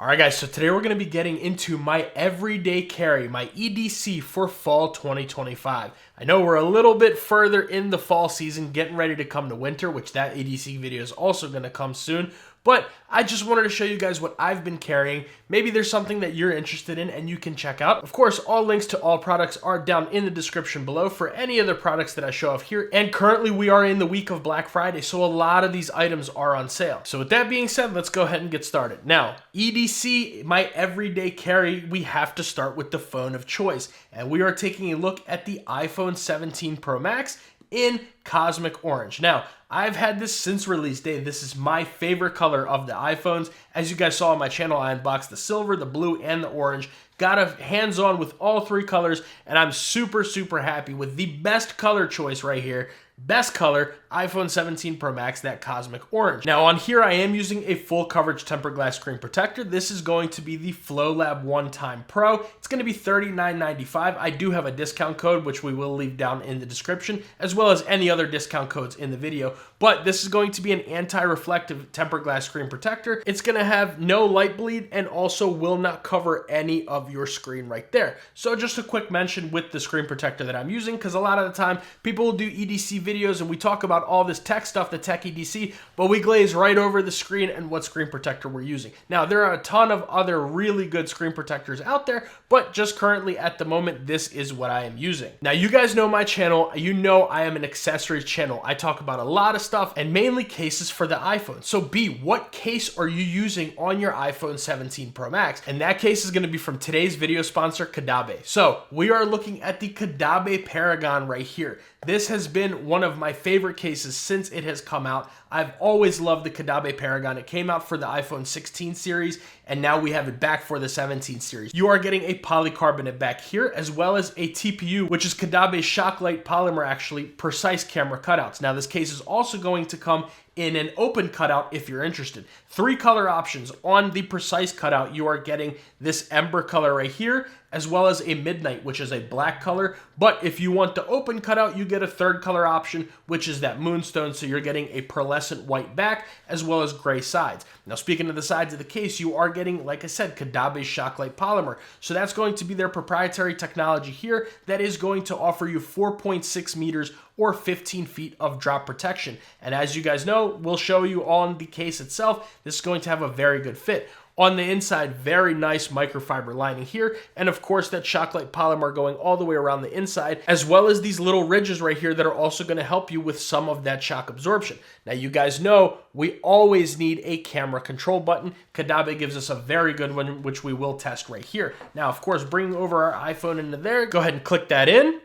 Alright guys, so today we're going to be getting into my everyday carry, my EDC for fall 2025. I know we're a little bit further in the fall season, getting ready to come to winter, which that EDC video is also going to come soon. But I just wanted to show you guys what I've been carrying. Maybe there's something that you're interested in and you can check out. Of course, all links to all products are down in the description below for any other products that I show off here. And currently we are in the week of Black Friday, so a lot of these items are on sale. So with that being said, let's go ahead and get started. Now, EDC, my everyday carry, we have to start with the phone of choice. And we are taking a look at the iPhone 17 Pro Max in Cosmic Orange. Now, I've had this since release day. This is my favorite color of the iPhones. As you guys saw on my channel, I unboxed the silver, the blue, and the orange. Got a hands-on with all three colors, and I'm super happy with the best color choice right here. Best color, iPhone 17 Pro Max, that Cosmic Orange. Now on here, I am using a full coverage tempered glass screen protector. This is going to be the FLOLAB OneTime Pro. It's going to be $39.95. I do have a discount code, which we will leave down in the description, as well as any other discount codes in the video. But this is going to be an anti-reflective tempered glass screen protector. It's going to have no light bleed and also will not cover any of your screen right there. So just a quick mention with the screen protector that I'm using, because a lot of the time people will do EDC videos and we talk about all this tech stuff, the Tech EDC, but we glaze right over the screen and what screen protector we're using. Now, there are a ton of other really good screen protectors out there, but just currently at the moment, this is what I am using. Now, you guys know my channel. You know I am an accessories channel. I talk about a lot of stuff and mainly cases for the iPhone. So B, what case are you using on your iPhone 17 Pro Max? And that case is going to be from today's video sponsor, Caudabe. So we are looking at the Caudabe Paragon right here. This has been one of my favorite cases since it has come out. I've always loved the Caudabe Paragon. It came out for the iPhone 16 series, and now we have it back for the 17 series. You are getting a polycarbonate back here, as well as a TPU, which is Caudabe's Shocklight Polymer, actually, precise camera cutouts. Now, this case is also going to come in an open cutout if you're interested. 3 color options. On the precise cutout, you are getting this ember color right here, as well as a midnight, which is a black color. But if you want the open cutout, you get a 3rd color option, which is that moonstone. So you're getting a pearlescent white back, as well as gray sides. Now, speaking of the sides of the case, you are getting, like I said, Caudabe's Shocklight Polymer. So that's going to be their proprietary technology here that is going to offer you 4.6 meters or 15 feet of drop protection. And as you guys know, we'll show you on the case itself, this is going to have a very good fit. On the inside, very nice microfiber lining here, and of course that Shocklight polymer going all the way around the inside, as well as these little ridges right here that are also going to help you with some of that shock absorption. Now, you guys know we always need a camera control button. Caudabe gives us a very good one, which we will test right here. Now, of course, bringing over our iPhone into there, go ahead and click that in.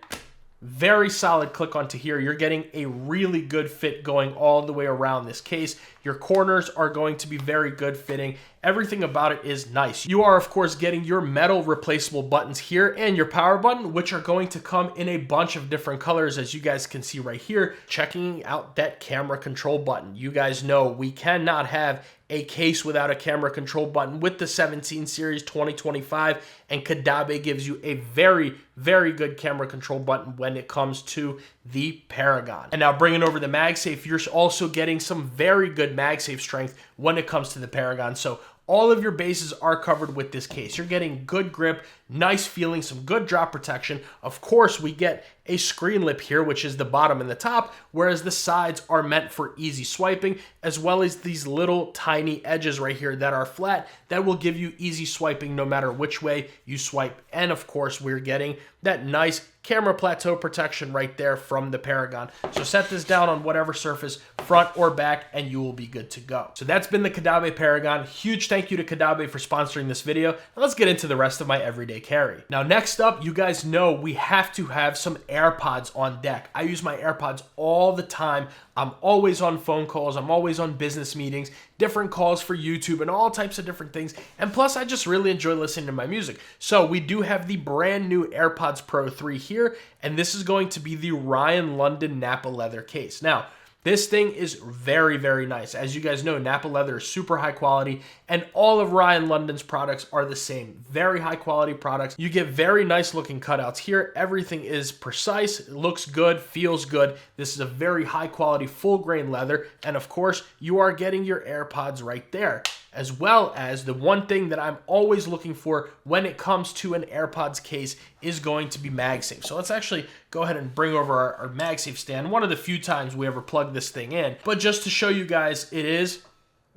Very solid click onto here. You're getting a really good fit going all the way around this case. Your corners are going to be very good fitting. Everything about it is nice. You are, of course, getting your metal replaceable buttons here and your power button, which are going to come in a bunch of different colors, as you guys can see right here. Checking out that camera control button. You guys know we cannot have a case without a camera control button with the 17 series 2025, and Caudabe gives you a very good camera control button when it comes to the Paragon. And now bringing over the MagSafe, you're also getting some very good MagSafe strength when it comes to the Paragon. So all of your bases are covered with this case. You're getting good grip, nice feeling, some good drop protection. Of course, we get a screen lip here, which is the bottom and the top, whereas the sides are meant for easy swiping, as well as these little tiny edges right here that are flat that will give you easy swiping no matter which way you swipe. And of course, we're getting that nice camera plateau protection right there from the Paragon. So set this down on whatever surface, front or back, and you will be good to go. So that's been the Caudabe Paragon. Huge thank you to Caudabe for sponsoring this video. Now let's get into the rest of my everyday carry. Now, next up, you guys know we have to have some AirPods on deck. I use my AirPods all the time. I'm always on phone calls. I'm always on business meetings, different calls for YouTube and all types of different things. And plus, I just really enjoy listening to my music. So we do have the brand new AirPods Pro 3 here, and this is going to be the Ryan London Napa leather case. Now, this thing is very nice. As you guys know, Napa leather is super high quality, and all of Ryan London's products are the same. Very high quality products. You get very nice looking cutouts here. Everything is precise, it looks good, feels good. This is a very high quality full grain leather, and of course, you are getting your AirPods right there. as well as the one thing that I'm always looking for when it comes to an AirPods case is going to be MagSafe. So let's actually go ahead and bring over our MagSafe stand, one of the few times we ever plug this thing in. But just to show you guys, it is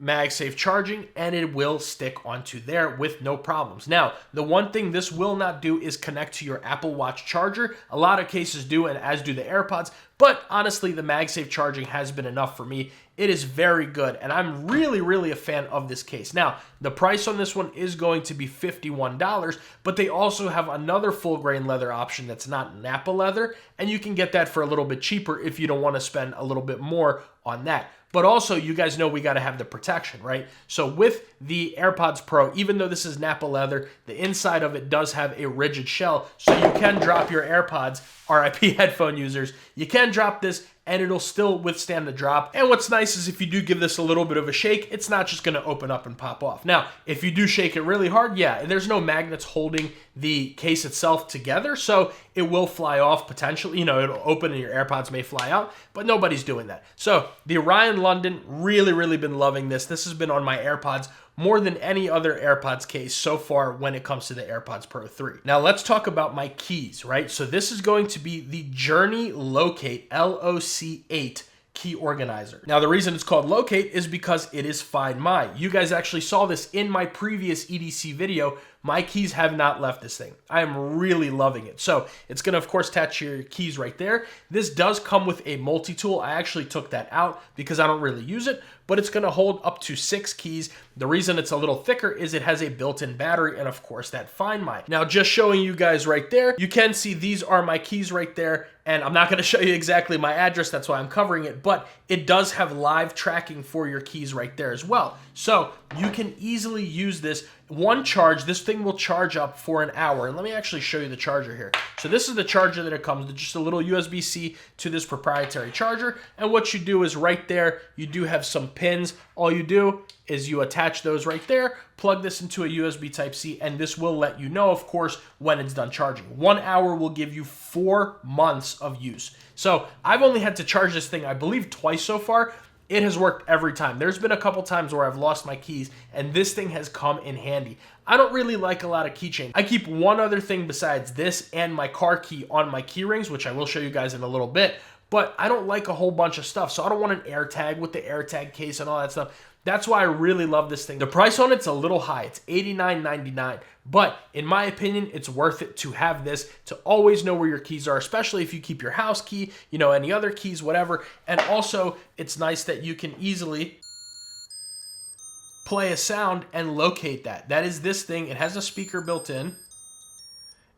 MagSafe charging, and it will stick onto there with no problems. Now, the one thing this will not do is connect to your Apple Watch charger. A lot of cases do, and as do the AirPods, but honestly, the MagSafe charging has been enough for me. It is very good, and I'm really a fan of this case. Now, the price on this one is going to be $51, but they also have another full grain leather option that's not Napa leather, and you can get that for a little bit cheaper if you don't want to spend a little bit more on that. But also, you guys know we got to have the protection, right? So with the AirPods Pro, even though this is Napa leather, the inside of it does have a rigid shell, so you can drop your AirPods, RIP headphone users, you can drop this and it'll still withstand the drop. And what's nice is if you do give this a little bit of a shake, it's not just gonna open up and pop off. Now, if you do shake it really hard, yeah, there's no magnets holding the case itself together, so it will fly off potentially. You know, it'll open and your AirPods may fly out, but nobody's doing that. So the Orion London, really been loving this. This has been on my AirPods more than any other AirPods case so far when it comes to the AirPods Pro 3. Now let's talk about my keys, right? So this is going to be the Journey Locate LOC8 key organizer. Now the reason it's called Locate is because it is Find My. You guys actually saw this in my previous EDC video. My keys have not left this thing. I am really loving it. So it's gonna of course attach your keys right there. This does come with a multi-tool. I actually took that out because I don't really use it, but it's gonna hold up to 6 keys. The reason it's a little thicker is it has a built-in battery and of course that Find My. Now just showing you guys right there, you can see these are my keys right there, and I'm not gonna show you exactly my address, that's why I'm covering it, but it does have live tracking for your keys right there as well. So you can easily use this. One charge, this thing will charge up for an hour. And let me actually show you the charger here. So this is the charger that it comes with, just a little USB-C to this proprietary charger. And what you do is right there, you do have some pins. All you do is you attach those right there, plug this into a USB Type-C, and this will let you know, of course, when it's done charging. 1 hour will give you 4 months of use. So I've only had to charge this thing, I believe, twice so far. It has worked every time. There's been a couple times where I've lost my keys, and this thing has come in handy. I don't really like a lot of keychains. I keep one other thing besides this and my car key on my key rings, which I will show you guys in a little bit, but I don't like a whole bunch of stuff. So I don't want an AirTag with the AirTag case and all that stuff. That's why I really love this thing. The price on it's a little high. It's $89.99. But in my opinion, it's worth it to have this, to always know where your keys are, especially if you keep your house key, you know, any other keys, whatever. And also, it's nice that you can easily play a sound and locate that. That is this thing. It has a speaker built in,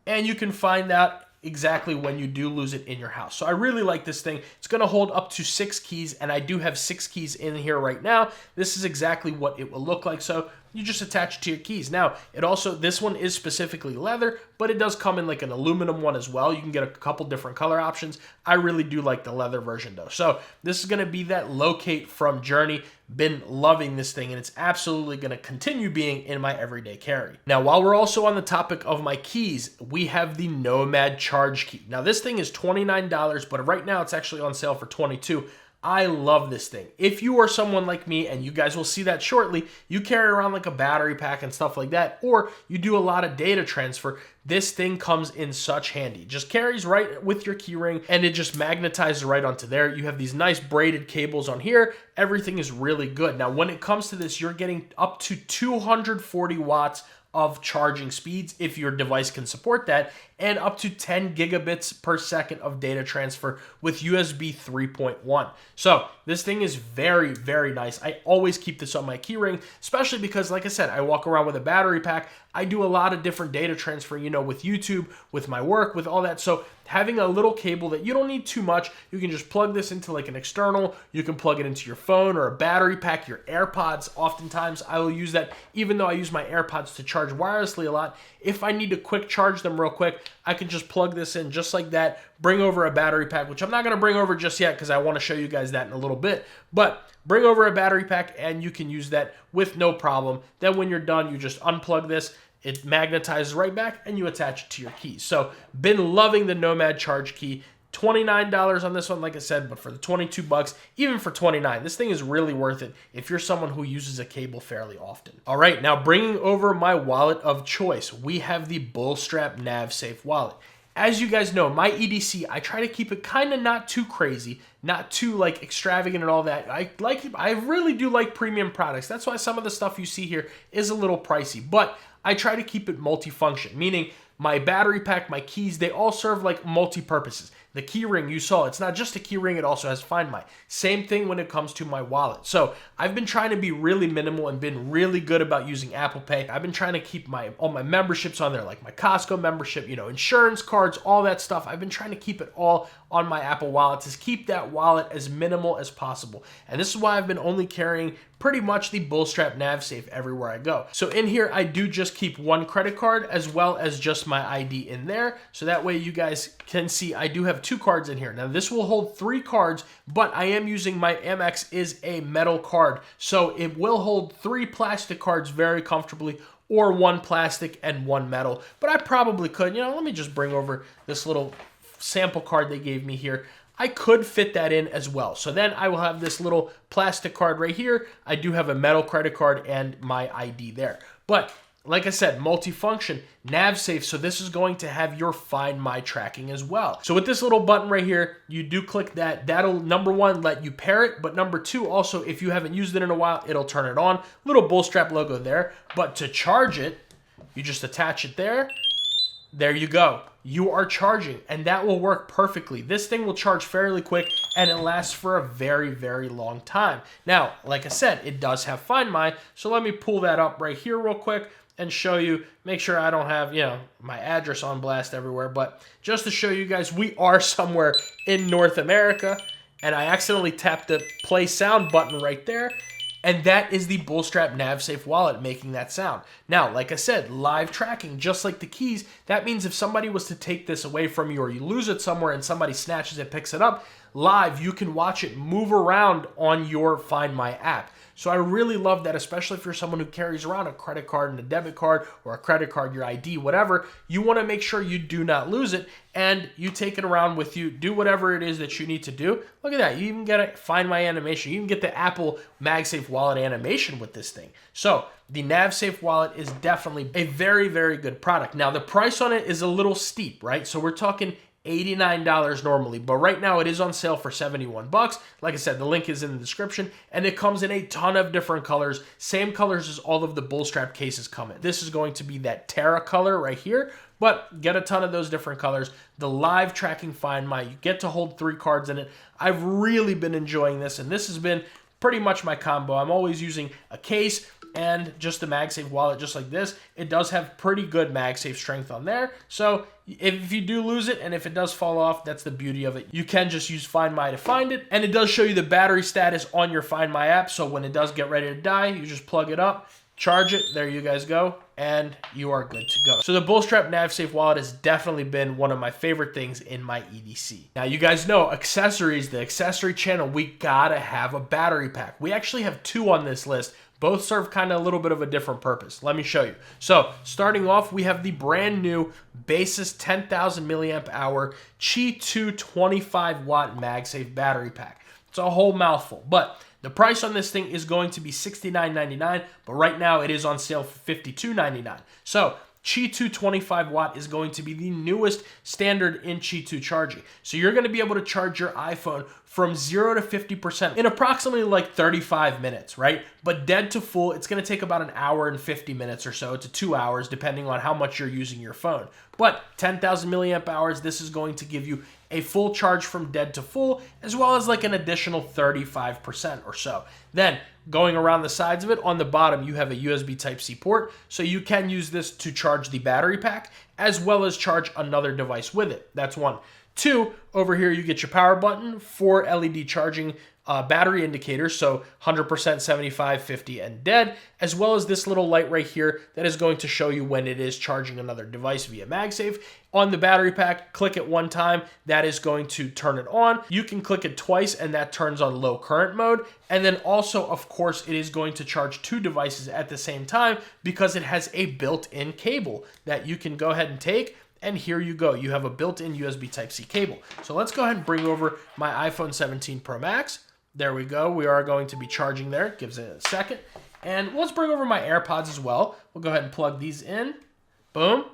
and you can find out exactly when you do lose it in your house. So I really like this thing. It's going to hold up to 6 keys, and I do have 6 keys in here right now. This is exactly what it will look like. So you just attach it to your keys. Now, it also, this one is specifically leather, but it does come in like an aluminum one as well. You can get a couple different color options. I really do like the leather version though. So this is going to be that Locate from Journey. Been loving this thing, and it's absolutely going to continue being in my everyday carry. Now, while we're also on the topic of my keys, we have the Nomad Chargekey. Now, this thing is $29, but right now it's actually on sale for $22. I love this thing. If you are someone like me, and you guys will see that shortly, you carry around like a battery pack and stuff like that, or you do a lot of data transfer, this thing comes in such handy. Just carries right with your key ring, and it just magnetizes right onto there. You have these nice braided cables on here. Everything is really good. Now, when it comes to this, you're getting up to 240 watts of charging speeds if your device can support that, and up to 10 gigabits per second of data transfer with USB 3.1. So this thing is very, very nice. I always keep this on my keyring, especially because, like I said, I walk around with a battery pack. I do a lot of different data transfer, you know, with YouTube, with my work, with all that. So having a little cable that you don't need too much, you can just plug this into like an external. You can plug it into your phone or a battery pack, your AirPods. Oftentimes I will use that, even though I use my AirPods to charge wirelessly a lot. If I need to quick charge them real quick, I can just plug this in just like that, bring over a battery pack, which I'm not going to bring over just yet because I want to show you guys that in a little bit. But bring over a battery pack and you can use that with no problem. Then when you're done, you just unplug this. It magnetizes right back and you attach it to your keys. So been loving the Nomad Chargekey. $29 on this one, like I said, but for the 22 bucks, even for 29, this thing is really worth it if you're someone who uses a cable fairly often. All right, now bringing over my wallet of choice, we have the Bullstrap NavSafe wallet. As you guys know, my EDC, I try to keep it kind of not too crazy, not too like extravagant and all that. I really do like premium products. That's why some of the stuff you see here is a little pricey, but I try to keep it multifunction, meaning my battery pack, my keys, they all serve like multi-purposes. The key ring you saw, it's not just a key ring, it also has Find My. Same thing when it comes to my wallet. So I've been trying to be really minimal and been really good about using Apple Pay. I've been trying to keep all my memberships on there, like my Costco membership, you know, insurance cards, all that stuff. I've been trying to keep it all on my Apple Wallet to keep that wallet as minimal as possible. And this is why I've been only carrying pretty much the Bullstrap NavSafe everywhere I go. So in here, I do just keep one credit card as well as just my ID in there. So that way you guys can see I do have 2 cards in here. Now this will hold 3 cards, but I am using my Amex is a metal card. So it will hold 3 plastic cards very comfortably, or 1 plastic and 1 metal. But I probably could, you know, let me just bring over this little sample card they gave me here. I could fit that in as well. So then I will have this little plastic card right here. I do have a metal credit card and my ID there. But like I said, multifunction, NavSafe, so this is going to have your Find My tracking as well. So with this little button right here, you do click that. That'll, number 1, let you pair it, but number 2, also, if you haven't used it in a while, it'll turn it on. Little Bullstrap logo there, but to charge it, you just attach it there. There you go. You are charging, and that will work perfectly. This thing will charge fairly quick, and it lasts for a very, very long time. Now, like I said, it does have Find My, so let me pull that up right here real quick and show you, make sure I don't have, you know, my address on blast everywhere, but just to show you guys, we are somewhere in North America, and I accidentally tapped the play sound button right there, and that is the Bullstrap NavSafe wallet making that sound. Now, like I said, live tracking, just like the keys, that means if somebody was to take this away from you or you lose it somewhere and somebody snatches it, picks it up, live, you can watch it move around on your Find My app. So I really love that, especially if you're someone who carries around a credit card and a debit card, or a credit card, your ID, whatever. You want to make sure you do not lose it, and you take it around with you, do whatever it is that you need to do. Look at that. You even get a Find My animation. You even get the Apple MagSafe wallet animation with this thing. So the NavSafe wallet is definitely a very, very good product. Now, the price on it is a little steep, right? So we're talking $89 normally, but right now it is on sale for 71 bucks. Like I said, the link is in the description, and it comes in a ton of different colors, same colors as all of the Bullstrap cases come in. This is going to be that Terra color right here, but get a ton of those different colors. The live tracking Find My, you get to hold 3 cards in it. I've really been enjoying this, and this has been pretty much my combo. I'm always using a case and just a MagSafe wallet just like this. It does have pretty good MagSafe strength on there. So if you do lose it and if it does fall off, that's the beauty of it. You can just use Find My to find it, and it does show you the battery status on your Find My app. So when it does get ready to die, you just plug it up, charge it, there you guys go, and you are good to go. So the Bullstrap NavSafe wallet has definitely been one of my favorite things in my EDC. Now you guys know accessories, the accessory channel, we gotta have a battery pack. We actually have 2 on this list. Both serve kind of a little bit of a different purpose. Let me show you. So starting off, we have the brand new Baseus 10,000 milliamp hour Qi2 25 watt MagSafe battery pack. It's a whole mouthful, but the price on this thing is going to be $69.99, but right now it is on sale for $52.99. So Qi2 25 watt is going to be the newest standard in Qi2 charging. So you're going to be able to charge your iPhone from 0 to 50% in approximately like 35 minutes, right? But dead to full, it's going to take about an hour and 50 minutes or so to 2 hours, depending on how much you're using your phone. But 10,000 milliamp hours, this is going to give you a full charge from dead to full, as well as like an additional 35% or so. Then going around the sides of it, on the bottom, you have a USB Type-C port, so you can use this to charge the battery pack, as well as charge another device with it. That's 1. 2, over here you get your power button, 4 LED charging battery indicators, so 100%, 75, 50, and dead, as well as this little light right here that is going to show you when it is charging another device via MagSafe. On the battery pack, click it 1 time, that is going to turn it on. You can click it twice, and that turns on low current mode. And then also, of course, it is going to charge 2 devices at the same time because it has a built-in cable that you can go ahead and take And here you go. You have a built-in USB Type-C cable. So let's go ahead and bring over my iPhone 17 Pro Max. There we go. We are going to be charging there. Gives it a second. And let's bring over my AirPods as well. We'll go ahead and plug these in. Boom.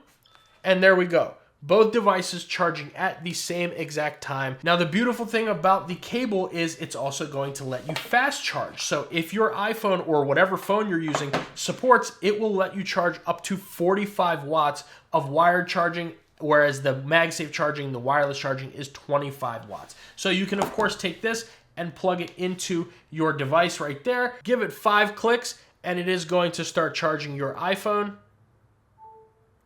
And there we go. Both devices charging at the same exact time. Now, the beautiful thing about the cable is it's also going to let you fast charge. So if your iPhone or whatever phone you're using supports, it will let you charge up to 45 watts of wired charging, whereas the MagSafe charging, the wireless charging is 25 watts. So you can, of course, take this and plug it into your device right there. Give it 5 clicks, and it is going to start charging your iPhone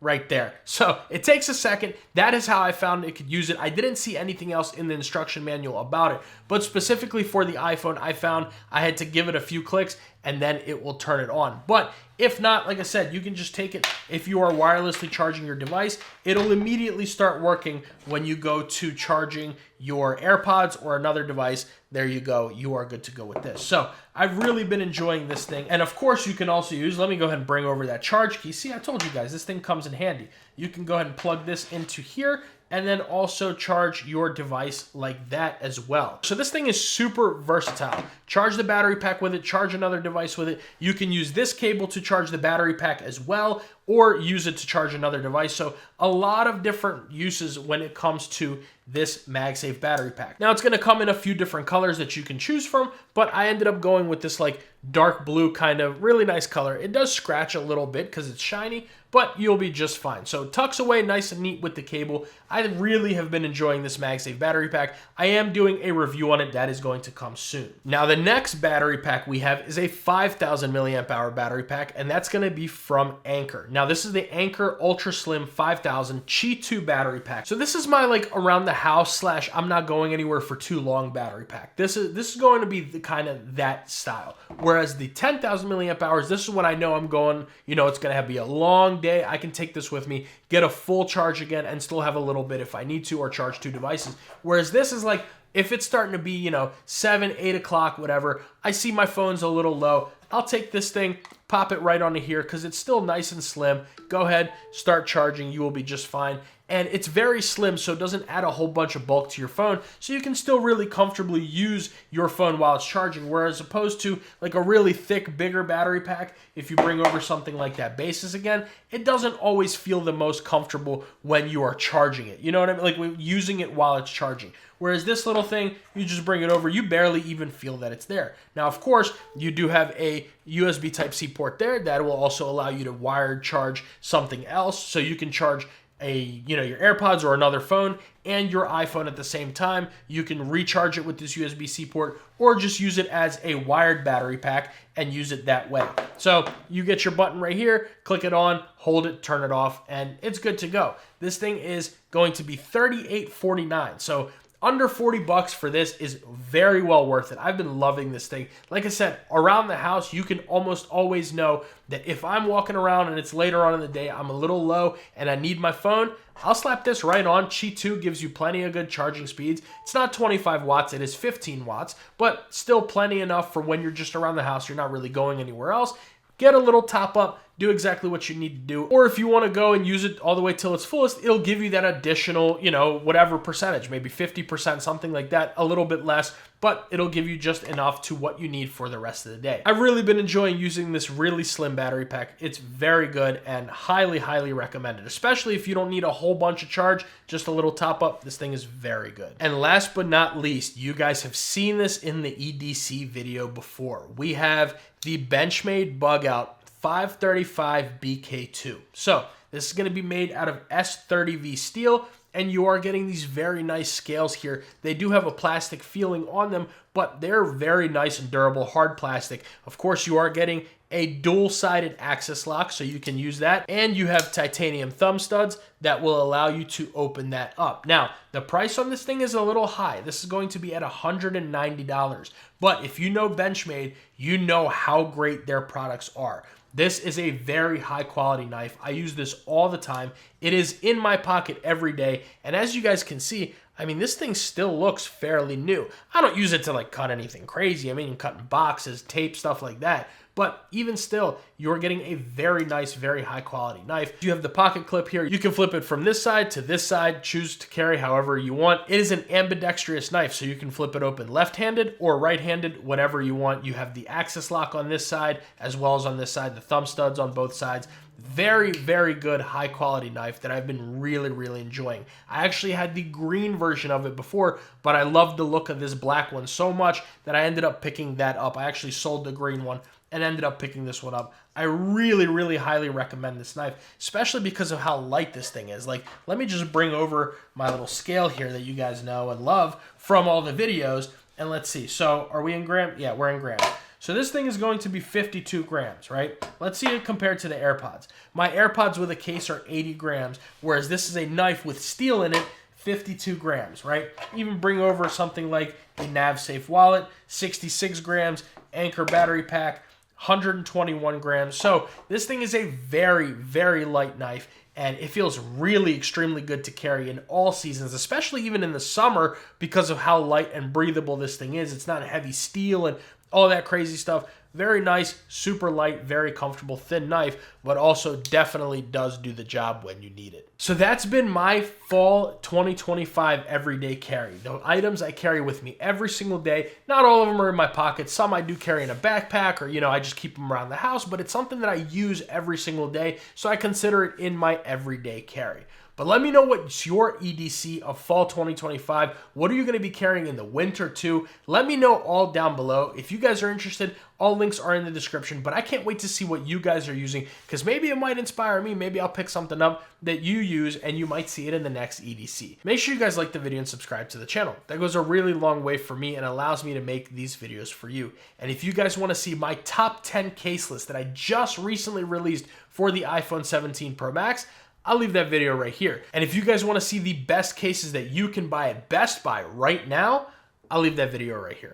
right there. So it takes a second. That is how I found it could use it. I didn't see anything else in the instruction manual about it, but specifically for the iPhone, I found I had to give it a few clicks and then it will turn it on. But if not, like I said, you can just take it. If you are wirelessly charging your device, it'll immediately start working when you go to charging your AirPods or another device. There you go. You are good to go with this. So I've really been enjoying this thing. And of course, you can also use, let me go ahead and bring over that charge key. See, I told you guys, this thing comes in handy. You can go ahead and plug this into here and then also charge your device like that as well. So this thing is super versatile. Charge the battery pack with it, charge another device with it. You can use this cable to charge the battery pack as well, or use it to charge another device. So a lot of different uses when it comes to this MagSafe battery pack. Now it's gonna come in a few different colors that you can choose from, but I ended up going with this like dark blue kind of really nice color. It does scratch a little bit because it's shiny, but you'll be just fine. So it tucks away nice and neat with the cable. I really have been enjoying this MagSafe battery pack. I am doing a review on it that is going to come soon. Now the next battery pack we have is a 5,000 milliamp hour battery pack, and that's gonna be from Anker. Now this is the Anker Ultra Slim 5000 Qi2 battery pack. So this is my like around the house slash I'm not going anywhere for too long battery pack. This is going to be the kind of that style. Whereas the 10,000 milliamp hours, this is when I know I'm going, you know, it's gonna be a long day. I can take this with me, get a full charge again, and still have a little bit if I need to, or charge 2 devices. Whereas this is like, if it's starting to be, you know, 7, 8 o'clock, whatever, I see my phone's a little low, I'll take this thing, pop it right onto here because it's still nice and slim. Go ahead, start charging, you will be just fine. And it's very slim, so it doesn't add a whole bunch of bulk to your phone, so you can still really comfortably use your phone while it's charging, whereas opposed to like a really thick, bigger battery pack, if you bring over something like that Baseus again, it doesn't always feel the most comfortable when you are charging it. You know what I mean? Like using it while it's charging. Whereas this little thing, you just bring it over, you barely even feel that it's there. Now, of course, you do have a USB Type-C port there that will also allow you to wired charge something else, so you can charge your AirPods or another phone and your iPhone at the same time. You can recharge it with this USB-C port or just use it as a wired battery pack and use it that way. So you get your button right here, click it on, hold it, turn it off, and it's good to go. This thing is going to be $38.49. So under 40 bucks for this is very well worth it. I've been loving this thing. Like I said, around the house, you can almost always know that if I'm walking around and it's later on in the day, I'm a little low and I need my phone, I'll slap this right on. Qi2 gives you plenty of good charging speeds. It's not 25 watts, it is 15 watts, but still plenty enough for when you're just around the house, you're not really going anywhere else. Get a little top up, do exactly what you need to do. Or if you want to go and use it all the way till it's fullest, it'll give you that additional, whatever percentage, maybe 50%, something like that, a little bit less, but it'll give you just enough to what you need for the rest of the day. I've really been enjoying using this really slim battery pack. It's very good and highly, highly recommended, especially if you don't need a whole bunch of charge, just a little top up. This thing is very good. And last but not least, you guys have seen this in the EDC video before. We have the Benchmade Bugout 535 BK2. So this is going to be made out of S30V steel, and you are getting these very nice scales here. They do have a plastic feeling on them, but they're very nice and durable, hard plastic. Of course, you are getting a dual-sided access lock, so you can use that. And you have titanium thumb studs that will allow you to open that up. Now, the price on this thing is a little high. This is going to be at $190. But if you know Benchmade, you know how great their products are. This is a very high quality knife. I use this all the time. It is in my pocket every day. And as you guys can see, I mean, this thing still looks fairly new. I don't use it to like cut anything crazy. I mean, cutting boxes, tape, stuff like that. But even still, you're getting a very nice, very high quality knife. You have the pocket clip here. You can flip it from this side to this side, choose to carry however you want. It is an ambidextrous knife, so you can flip it open left-handed or right-handed, whatever you want. You have the access lock on this side, as well as on this side, the thumb studs on both sides. Very, very good, high quality knife that I've been really, really enjoying. I actually had the green version of it before, but I loved the look of this black one so much that I ended up picking that up. I actually sold the green one and ended up picking this one up. I really, really highly recommend this knife, especially because of how light this thing is. Like, let me just bring over my little scale here that you guys know and love from all the videos, and let's see. So, are we in grams? Yeah, we're in grams. So this thing is going to be 52 grams, right? Let's see it compared to the AirPods. My AirPods with a case are 80 grams, whereas this is a knife with steel in it, 52 grams, right? Even bring over something like a NavSafe wallet, 66 grams, Anker battery pack, 121 grams. So this thing is a very, very light knife, and it feels really extremely good to carry in all seasons, especially even in the summer because of how light and breathable this thing is. It's not heavy steel and all that crazy stuff. Very nice, super light, very comfortable, thin knife, but also definitely does do the job when you need it. So that's been my fall 2025 everyday carry. The items I carry with me every single day. Not all of them are in my pocket. Some I do carry in a backpack, or I just keep them around the house, but it's something that I use every single day, so I consider it in my everyday carry. But let me know what's your EDC of fall 2025. What are you going to be carrying in the winter too? Let me know all down below. If you guys are interested, all links are in the description, but I can't wait to see what you guys are using, because maybe it might inspire me. Maybe I'll pick something up that you use and you might see it in the next EDC. Make sure you guys like the video and subscribe to the channel. That goes a really long way for me and allows me to make these videos for you. And if you guys want to see my top 10 case list that I just recently released for the iPhone 17 Pro Max, I'll leave that video right here. And if you guys want to see the best cases that you can buy at Best Buy right now, I'll leave that video right here.